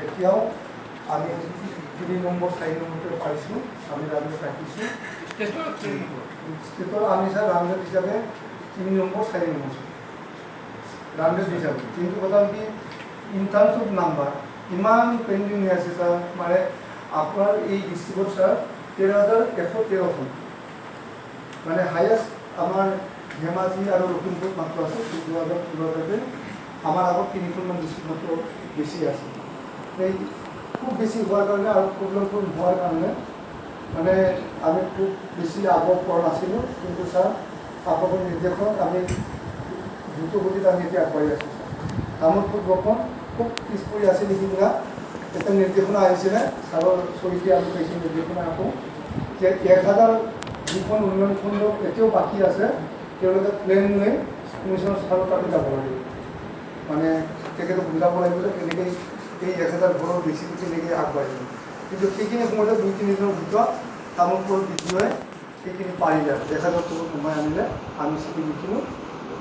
এতিয়াও আমি 3 নম্বৰ 4 নম্বৰতে পাইছোঁ আমি ৰাউণ্ডত ৰাখিছোঁ ষ্টেটৰ আমি স্যার রাউন্ডেড হিসাবে 3 নম্বর 4 নম্বর রাউন্ডেড হিসাবে কিন্তু কথা কি ইন টার্মস অফ নাম্বার ইমান পেন্ডিং আছে স্যার মানে আপনার এই ডিস্ট্রিক্টত স্যার 13,113 মানে হাইয়েস্ট আমার ধেমাজি আর লখিমপুর মাত্র আছে 2015 আমার আগত 3খন ডিস্ট্রিক্ট মাত্র বেশি আছে এই খুব বেশি হওয়ার কারণে আর প্রবলেম হওয়ার কারণে মানে আমি খুব বেশি আগ্রহ করা নাছিলো কিন্তু স্যার আপনাদের নির্দেশন আমি দ্রুত গতিত আমি এতিয়া আগবাঢ়ি আছোঁ কামৰূপ ব্লকখন খুব পিছ পৰি আছে নেকি কিনা এটা নিৰ্দেশনা আহিছিলে ছাৰৰ চৰিত্ৰে আমি পাইছোঁ নিৰ্দেশনা আকৌ যে 1000 যিখন উন্নয়ন খণ্ড এতিয়াও বাকী আছে তেওঁলোকে প্লেন লৈ কমিশ্যনৰ ছাৰৰ তাতে যাব লাগিব মানে তেখেতক বুজাব লাগিব যে কেনেকৈ এই 1000 ঘৰৰ বেছি কেনেকৈ আগবাঢ়িব কিন্তু সেইখিনি সময়তে 2-3 দিনৰ ভিতৰত কামৰূপৰ বিদ্যুয়ে সেইখিনি পাৰিলে 1000 তলত সোমাই আনিলে আমি চিঠি লিখিলোঁ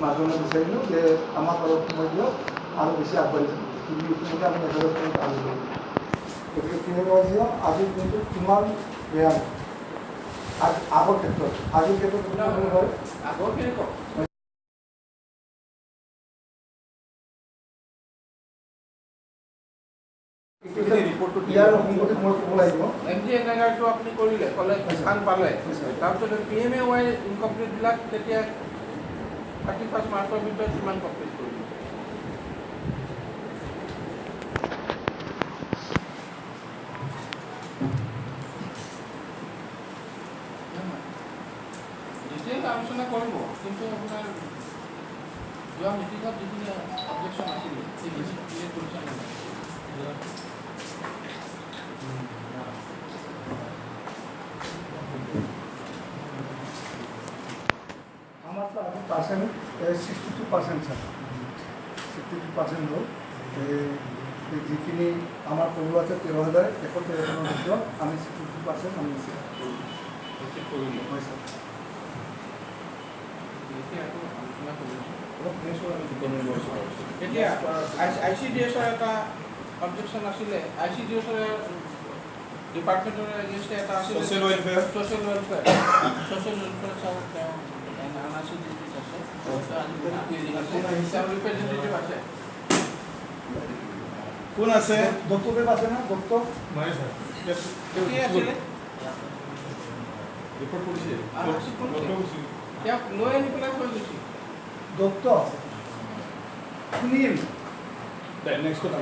মাজলৈ বিচাৰিলোঁ যে আমাক অলপ সময় দিয়ক আৰু বেছি আগবাঢ়ি যাব কিন্তু ইতিমধ্যে আমি 1000 তলত আনিলোঁ গতিকে টেকন'লজিও আজিৰ দিনটো কিমান বেয়া আগৰ ক্ষেত্ৰত আজিৰ ক্ষেত্ৰত হয় আগৰ কেনেকুৱা ইয়াৰ সংগতি মই ক'ব লাগিব MGNRটো আপুনি কৰিলে ক'লে স্থান পালে তাৰপিছত PMAY ইনকমপ্লিটবিলাক তেতিয়া 31 মাৰ্চৰ ভিতৰত কিমান কমপ্লিট কৰিলে ডিটেইল আলোচনা কৰিব কিন্তু আপোনাৰ যোৱা মিটিঙত যিখিনি অবজেকশ্যন আছিলে সেইখিনি ক্লিয়াৰ কৰিছে আমাৰ তো এখন পাৰ্সেন্ট 62% স্যাৰ 62% হল যিখিনি আমাৰ পড়ু আছে 13,113 ভিতৰত আমি 62% আমি হয় স্যাৰ এতিয়া ICDSৰ এটা অবজেকশ্যন আছিলে ICDSৰ ডিপাৰ্টমেণ্টৰ এগেইনষ্টে এটা আছিলে Social welfare চাওঁ তেওঁ আনাচিডিটিছ আছে তেওঁ ৰিপ্ৰেজেণ্টেটিভ আছে কোন আছে দত্তদেৱ আছে না দত্ত নাই স্যার কি আছিলে রিপোর্ট করেছে তেওঁ লৈ আনি পেলাই থৈ গৈছিল দত্ত সুনীল নেক্সট কথা